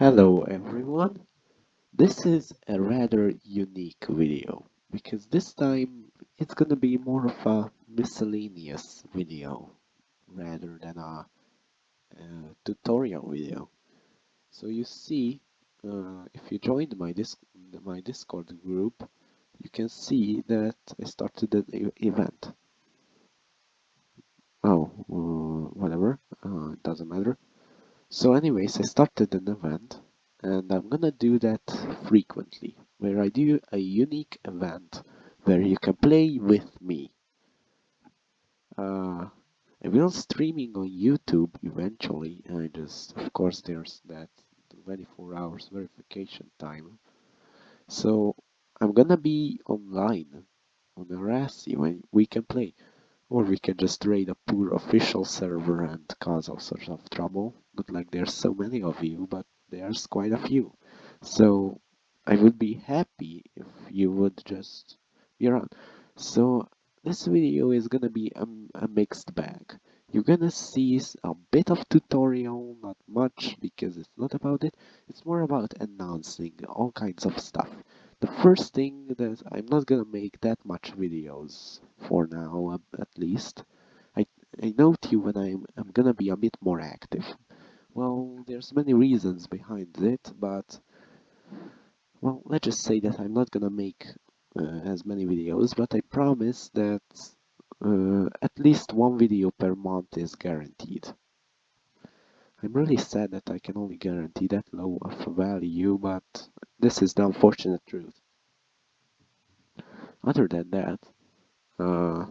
Hello everyone. This is a rather unique video because this time it's gonna be more of a miscellaneous video rather than a tutorial video. So you see, if you joined my Discord group, you can see that I started an event. Oh, whatever, it doesn't matter. So anyways, I started an event and I'm gonna do that frequently, where I do a unique event where you can play with me. I will streaming on YouTube eventually, and of course, there's that 24 hours verification time. So I'm gonna be online on a Rassi when we can play. Or we can just raid a poor official server and cause all sorts of trouble. Not like there's so many of you, but there's quite a few. So I would be happy if you would just be around. So this video is gonna be a mixed bag. You're gonna see a bit of tutorial, not much because it's not about it. It's more about announcing all kinds of stuff. The first thing that I'm not gonna make that much videos for now, at least. I I note you when I'm gonna be a bit more active. Well, there's many reasons behind it, but well, let's just say that I'm not gonna make as many videos, but I promise that at least one video per month is guaranteed. I'm really sad that I can only guarantee that low of a value, but this is the unfortunate truth. Other than that, uh,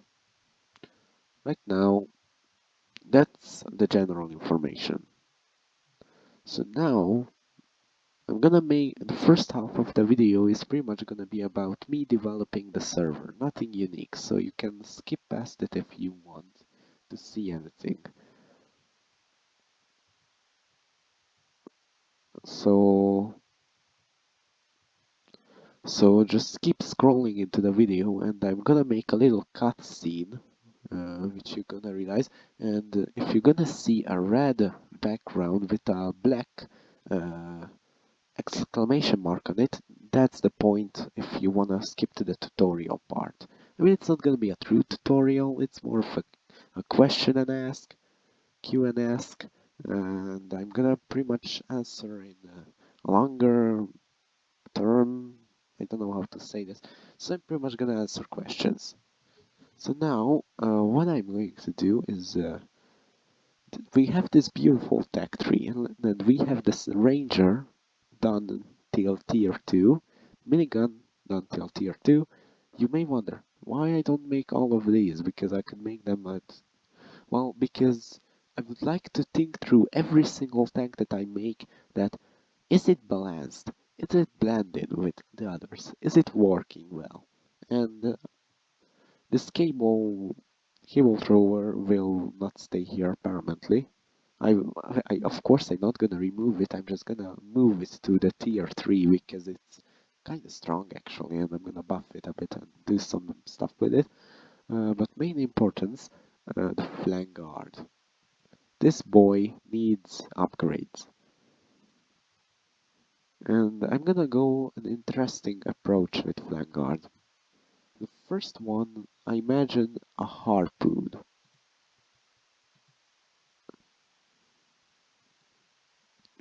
right now, that's the general information. So now, I'm gonna make the first half of the video is pretty much gonna be about me developing the server, nothing unique, so you can skip past it if you want to see everything. So, so just keep scrolling into the video and I'm gonna make a little cutscene, which you're gonna realize, and if you're gonna see a red background with a black uh, exclamation mark on it, that's the point if you wanna skip to the tutorial part. I mean, it's not gonna be a true tutorial, it's more of a question and ask, Q and ask, and I'm gonna pretty much answer in a longer term. I don't know how to say this, so I'm pretty much gonna answer questions. So now, what I'm going to do is we have this beautiful tech tree, and then we have this ranger done till tier 2, minigun done till tier 2. You may wonder why I don't make all of these, because I could make them at, well, because I would like to think through every single tank that I make, that is it balanced, is it blended with the others, is it working well, and this cable thrower will not stay here permanently. Of course, I'm not gonna remove it. I'm just gonna move it to the tier 3 because it's kind of strong actually, and I'm gonna buff it a bit and do some stuff with it. But main importance, the flank guard. This boy needs upgrades, and I'm gonna go an interesting approach with flank guard. The first one, I imagine a harpoon.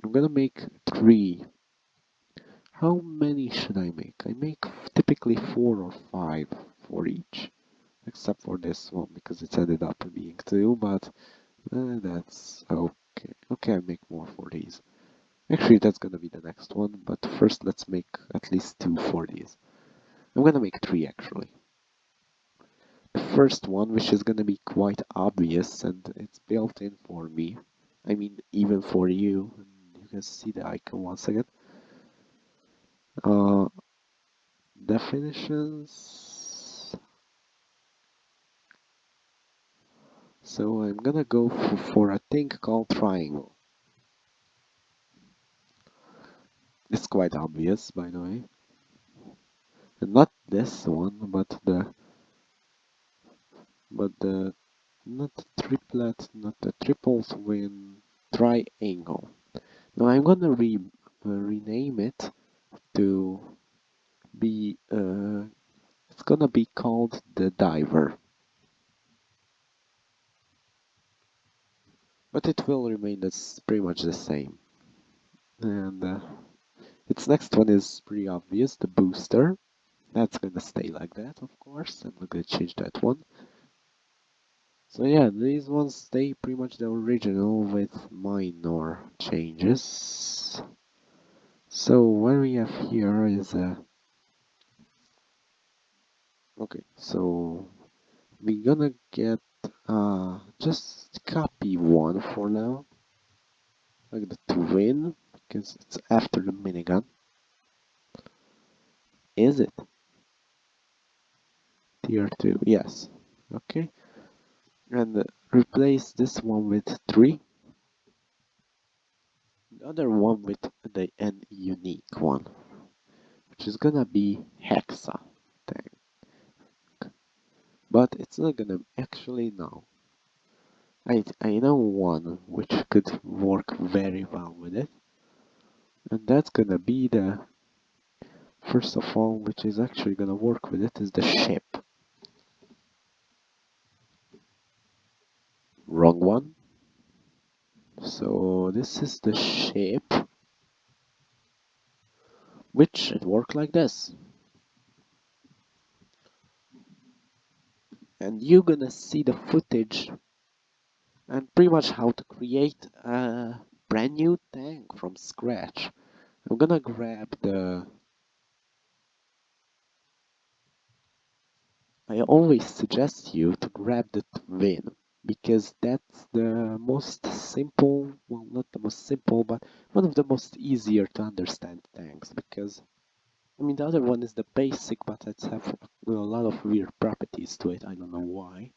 I'm gonna make 3. How many should I make? I make typically 4 or 5 for each. Except for this one, because it's ended up being 2, but that's okay. Okay, I make more for these. Actually, that's gonna be the next one, but first let's make at least 2 for these. I'm gonna make 3 actually. The first one, which is gonna be quite obvious, and it's built in for me. I mean, even for you. And you can see the icon once again. Uh, definitions. So I'm gonna go for a thing called triangle. It's quite obvious, by the way. And not this one, but the not the triplet, not the triple twin triangle. Now I'm gonna rename it to be, it's gonna be called the diver. But it will remain pretty much the same. And its next one is pretty obvious, the booster. That's gonna stay like that, of course. I'm not gonna change that one. So yeah, these ones stay pretty much the original with minor changes. So what we have here is okay, so we're gonna get just copy one for now, like the twin, because it's after the minigun. Is it? Tier 2, yes. Okay, and replace this one with 3, the other one with the N unique one, which is gonna be Hexa tank. But it's not gonna actually no. I know one which could work very well with it, and that's gonna be the first of all, which is actually gonna work with it is the ship. Wrong one. So this is the ship, which should work like this. And you're gonna see the footage and pretty much how to create a brand new tank from scratch. I'm gonna grab the... I always suggest you to grab the twin because that's the most simple, well, not the most simple, but one of the most easier to understand tanks because I mean the other one is the basic, but it's have a lot of weird properties to it. I don't know why.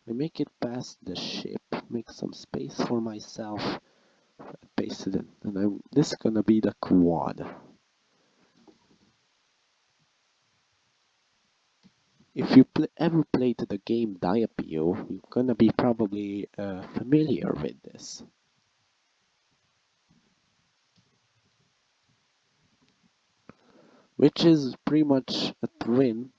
I make it past the ship, make some space for myself, paste it in, and this is gonna be the quad. If you ever played the game Diapio, you're gonna be probably familiar with this. Which is pretty much a twin.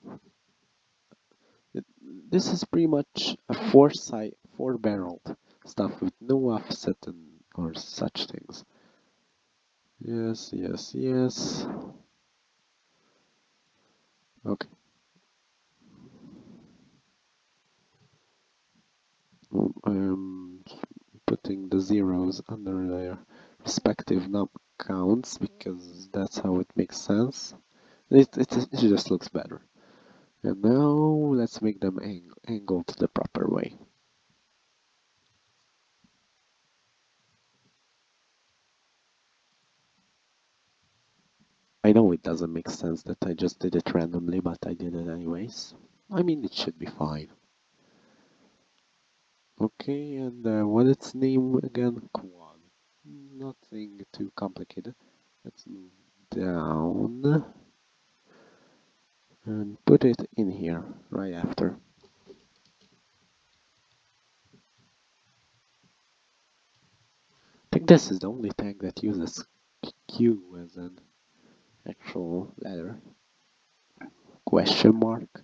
This is pretty much a four-barreled stuff with no offset and or such things. Yes, yes, yes. Okay. I'm putting the zeros under their respective num counts because that's how it makes sense. It just looks better. And now let's make them angled the proper way. I know it doesn't make sense that I just did it randomly, but I did it anyways. I mean, it should be fine. Okay, and what its name again? Quad. Nothing too complicated. Let's move down and put it in here right after. I think this is the only tank that uses Q as an actual letter. Question mark.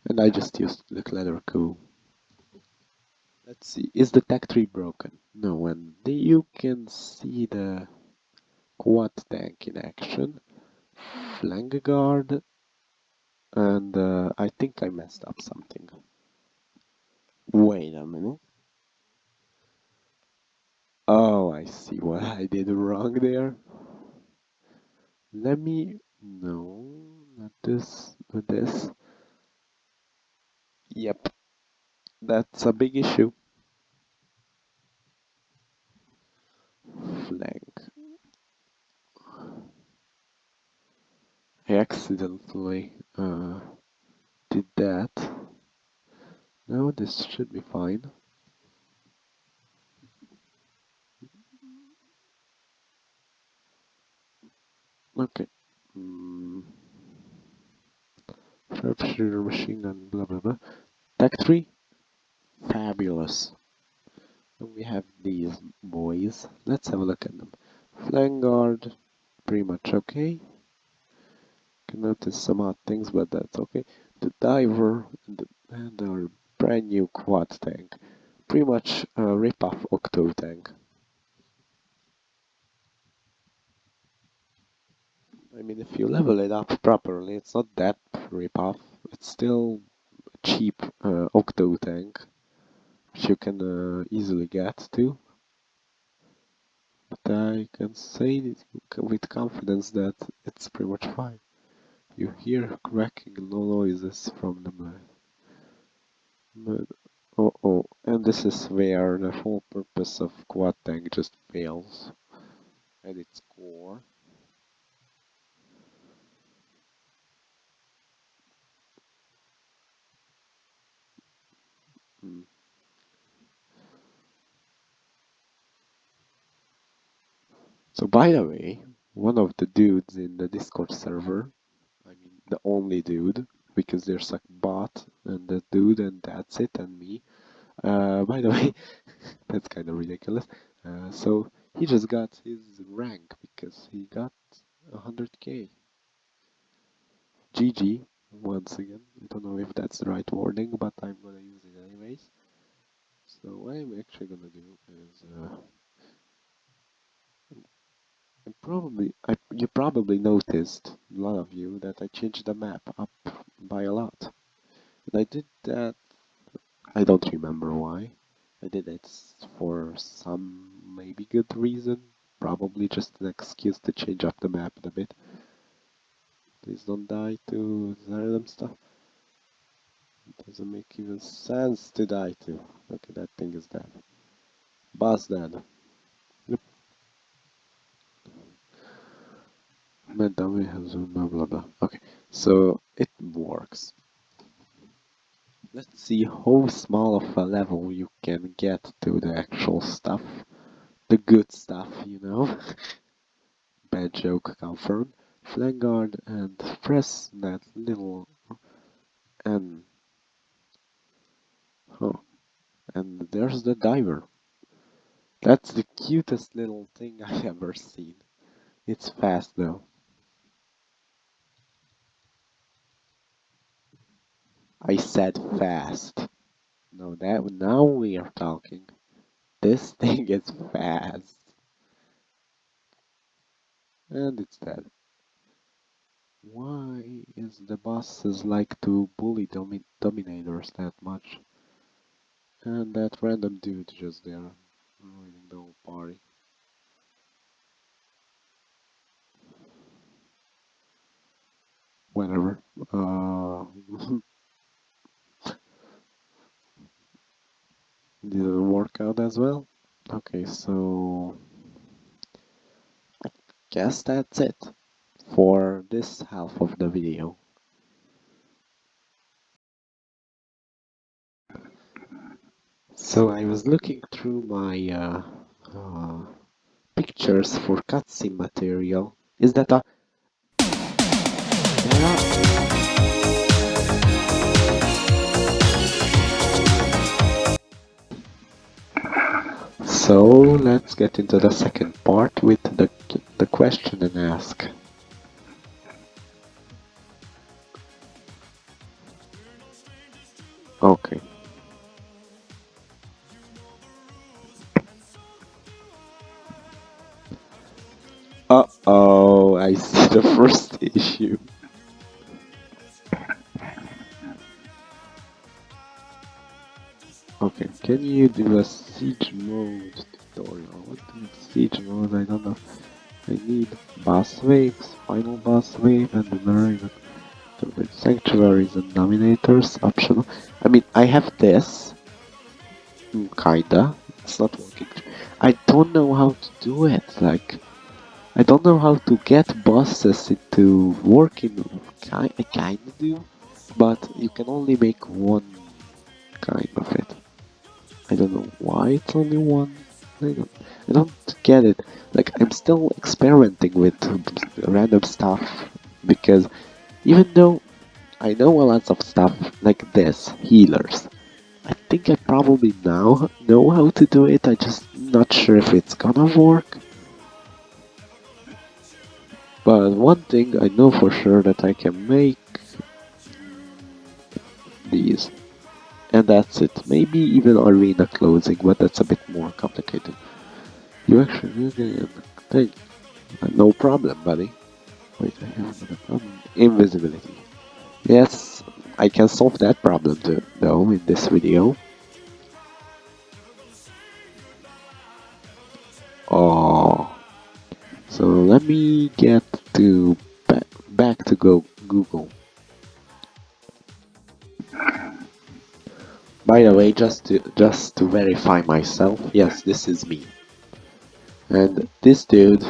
And I just used the letter Q. Let's see, is the tech tree broken? No, and you can see the quad tank in action. Flank guard, and I think I messed up something. Wait a minute. Oh, I see what I did wrong there. Let me... No, not this, but this. Yep, that's a big issue. Flank. I accidentally did that. No, this should be fine. Okay. Sharpshooter, machine gun, blah blah blah. Tech tree, fabulous. And we have these boys. Let's have a look at them. Flank guard, pretty much okay. Can notice some odd things, but that's okay. The diver and our brand new quad tank. Pretty much a rip-off Octo tank. I mean, if you level it up properly, it's not that rip-off. It's still a cheap Octo tank, which you can easily get to. But I can say with confidence that it's pretty much fine. You hear cracking noises from the mine. But, oh, and this is where the whole purpose of quad tank just fails at its core. Mm. So by the way, one of the dudes in the Discord server, I mean the only dude, because there's a bot and the dude and that's it and me. By the way, that's kind of ridiculous. So he just got his rank because he got 100k. GG once again. I don't know if that's the right wording, but I'm gonna use it anyways. So what I'm actually gonna do is you probably noticed, a lot of you, that I changed the map up by a lot. And I did that, I don't remember why. I did it for some maybe good reason, probably just an excuse to change up the map a bit. Please don't die to random stuff. It doesn't make even sense to die to. Okay, that thing is dead. Boss dead. Yep. Madame has blah blah blah. Okay, so it works. Let's see how small of a level you can get to the actual stuff. The good stuff, you know. Bad joke confirmed. Flank guard and press that little N. Huh. And there's the diver. That's the cutest little thing I ever seen. It's fast though. I said fast. No, that now we are talking. This thing is fast. And it's dead. Why is the bosses like to bully dominators that much? And that random dude just there, ruining the whole party. Whatever. Didn't work out as well. Okay, so I guess that's it for this half of the video. So I was looking through my pictures for cutscene material. Is that a... There So let's get into the second part with the question and ask. Okay. Uh-oh, I see the first issue. Okay, can you do a siege mode tutorial? What is siege mode? I don't know. I need boss waves, final boss wave, and the sanctuaries and dominators optional. I mean, I have this, kinda. It's not working. I don't know how to do it. Like, I don't know how to get bosses into working. I kinda do, but you can only make one kind of it. I don't know why it's only one. I don't get it. Like, I'm still experimenting with random stuff because even though I know a lot of stuff like this, healers, I think I probably now know how to do it, I just not sure if it's gonna work. But one thing I know for sure that I can make these. And that's it. Maybe even arena closing, but that's a bit more complicated. You actually think no problem, buddy. Wait, I have another problem. Invisibility. Yes, I can solve that problem too, though, in this video. Oh, so let me get to back to go Google. By the way, just to verify myself, yes, this is me. And this dude,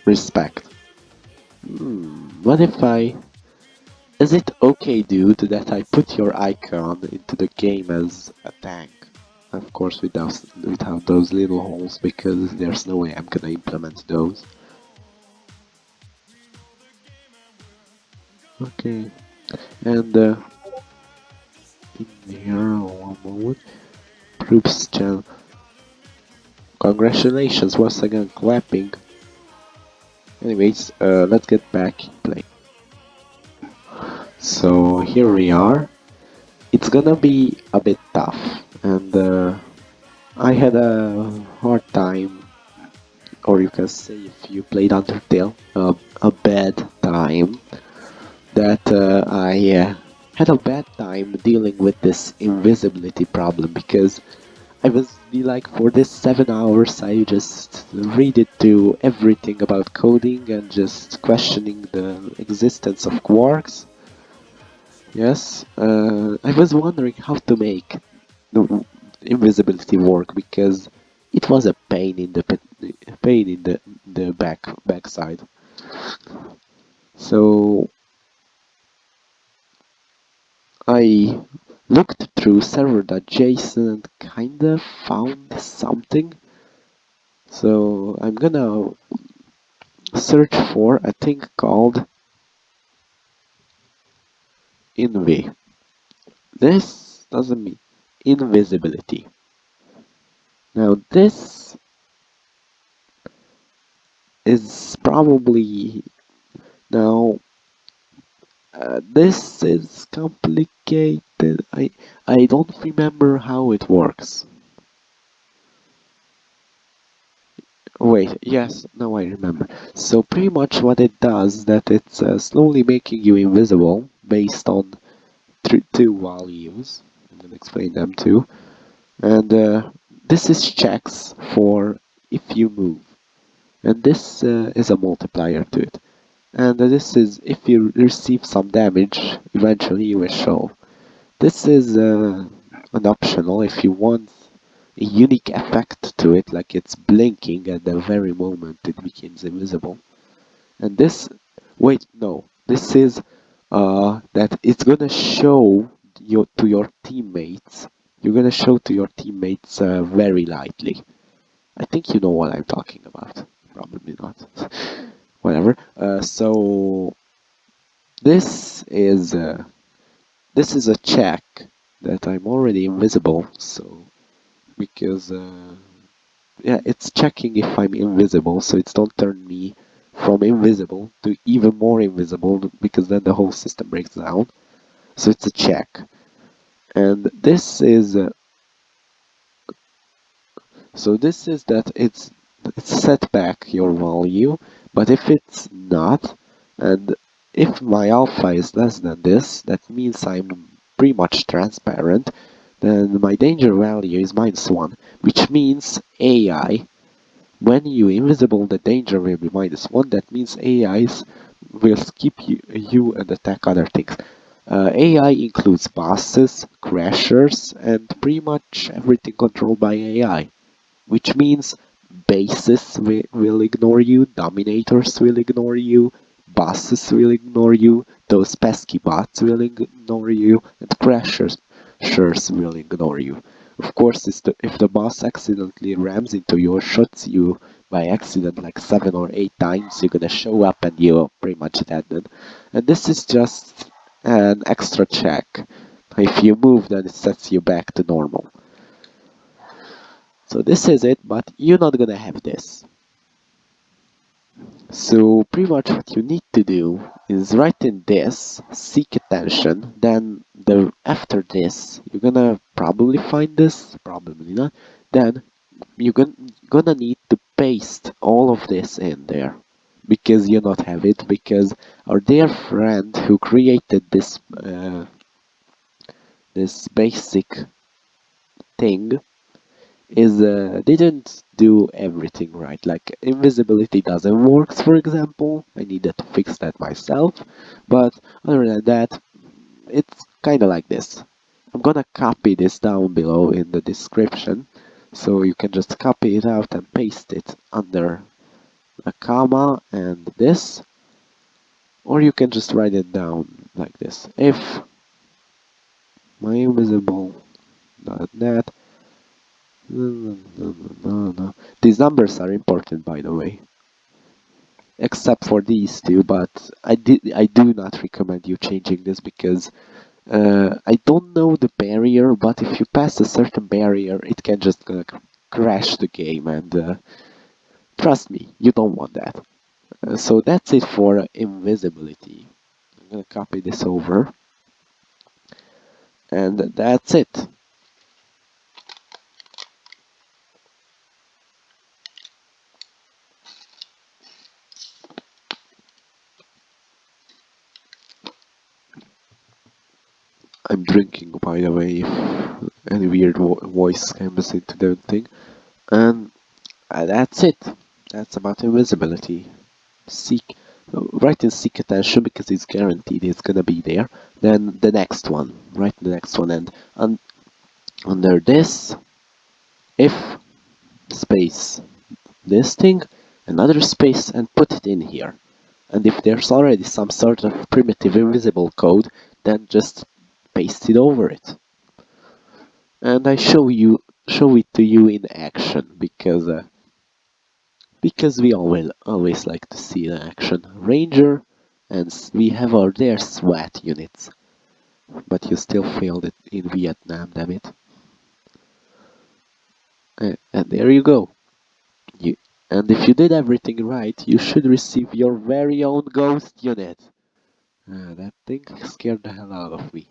respect. What if I... Is it okay, dude, that I put your icon into the game as a tank? Of course, without those little holes, because there's no way I'm gonna implement those. Okay, and in here, one moment. Proofs channel. Congratulations once again, clapping. Anyways, let's get back playing. So here we are. It's gonna be a bit tough, and I had a hard time, or you can say if you played Undertale, a bad time, that I had a bad time dealing with this invisibility problem, because I was be like, for this 7 hours I just read it to everything about coding and just questioning the existence of quarks. Yes, I was wondering how to make the invisibility work, because it was a pain in the backside. So I looked through server.json and kinda found something. So I'm gonna search for a thing called invi. This doesn't mean invisibility. Now this is probably now this is complicated. I don't remember how it works. Wait, yes, now I remember. So pretty much what it does, that it's slowly making you invisible based on two values. I'm gonna explain them too. And this is checks for if you move. And this is a multiplier to it. And this is if you receive some damage, eventually you will show. This is an optional if you want a unique effect to it, like it's blinking at the very moment it becomes invisible. And this, wait, no, this is that it's gonna show you to your teammates. You're gonna show to your teammates very lightly. I think you know what I'm talking about. Probably not. Whatever. So this is a check that I'm already invisible. So because yeah, it's checking if I'm invisible, so it's don't turn me from invisible to even more invisible, because then the whole system breaks down. So it's a check, and this is that it's set back your value, but if it's not, and if my alpha is less than this, that means I'm pretty much transparent, then my danger value is -1, which means AI, when you invisible, the danger will be -1. That means AIs will skip you and attack other things. AI includes bosses, crashers, and pretty much everything controlled by AI, which means bases will ignore you, dominators will ignore you, bosses will ignore you, those pesky bots will ignore you, and crashers will ignore you. Of course, if the boss accidentally rams into you or shoots you by accident like 7 or 8 times, you're gonna show up and you're pretty much dead then. And this is just an extra check If you move, then it sets you back to normal. So this is it, but you're not gonna have this. So pretty much what you need to do is write in this, seek attention, then after this, you're gonna probably find this, probably not, then you're gonna need to paste all of this in there. Because you not have it, because our dear friend who created this basic thing didn't do everything right. Like invisibility doesn't work, for example. I needed to fix that myself. But other than that, it's kind of like this. I'm gonna copy this down below in the description, so you can just copy it out and paste it under a comma and this, or you can just write it down like this. If my invisible.net. No. These numbers are important, by the way, except for these two. But I do not recommend you changing this because I don't know the barrier. But if you pass a certain barrier, it can just crash the game, and trust me, you don't want that. So that's it for invisibility. I'm gonna copy this over, and that's it. I'm drinking, by the way, if any weird voice comes into the thing. And that's it. That's about invisibility. Seek, write in seek attention because it's guaranteed it's gonna be there. Then the next one, write the next one, and under this, if space this thing, another space, and put it in here. And if there's already some sort of primitive invisible code, then just paste it over it. And I show it to you in action because we always like to see in action. Ranger, and we have our their SWAT units, but you still failed it in Vietnam, damn it. And there you go. You, and if you did everything right, you should receive your very own ghost unit. That thing scared the hell out of me.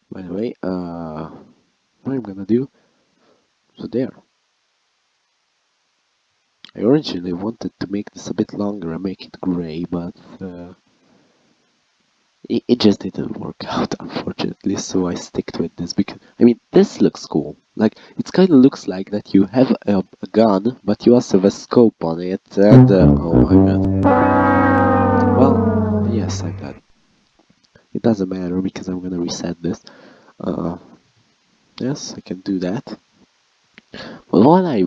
By the way, what I'm gonna do, so there. I originally wanted to make this a bit longer and make it gray, but it just didn't work out, unfortunately, so I sticked with this because, I mean, this looks cool. Like, it kind of looks like that you have a gun, but you also have a scope on it, and, oh my god. Well, yes, I'm dead. It doesn't matter because I'm gonna reset this. Uh, yes, I can do that. But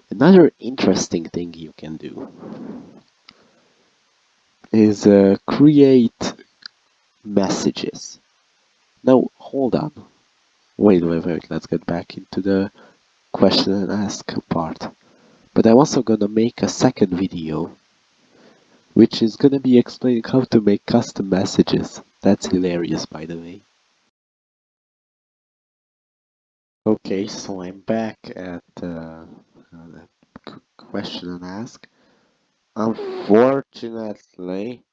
another interesting thing you can do is create messages. Now, hold on. Wait, let's get back into the question and ask part. But I'm also gonna make a second video, which is gonna be explaining how to make custom messages. That's hilarious, by the way. Okay, so I'm back at the question and ask. Unfortunately,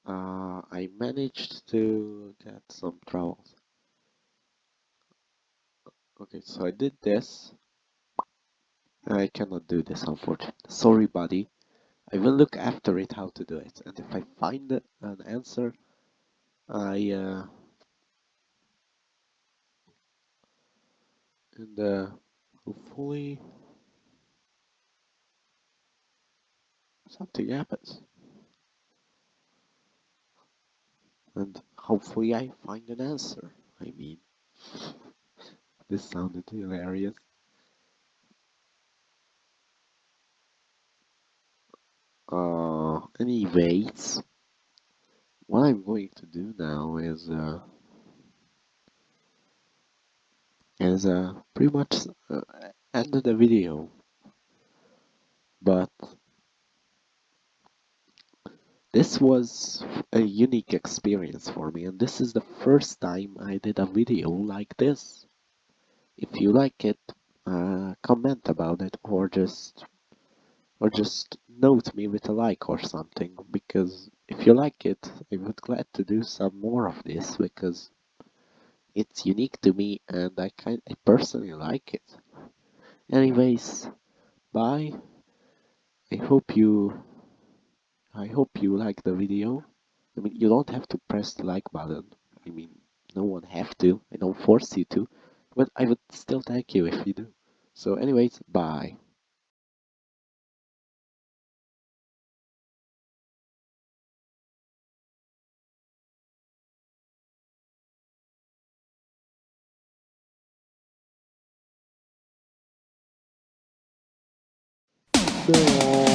I managed to get some troubles. Okay, so I did this. I cannot do this, unfortunately. Sorry, buddy. I will look after it how to do it, and if I find an answer, I and hopefully something happens, and hopefully I find an answer. I mean, this sounded hilarious. Anyways, what I'm going to do now is pretty much end the video, but This was a unique experience for me, and this is the first time I did a video like this. If you like it, comment about it, or just note me with a like or something, because if you like it, I would glad to do some more of this, because it's unique to me and I personally like it. Anyways, bye. I hope you I hope you like the video. I mean, you don't have to press the like button. I mean, no one have to. I don't force you to, but I would still thank you if you do. So anyways, bye. No.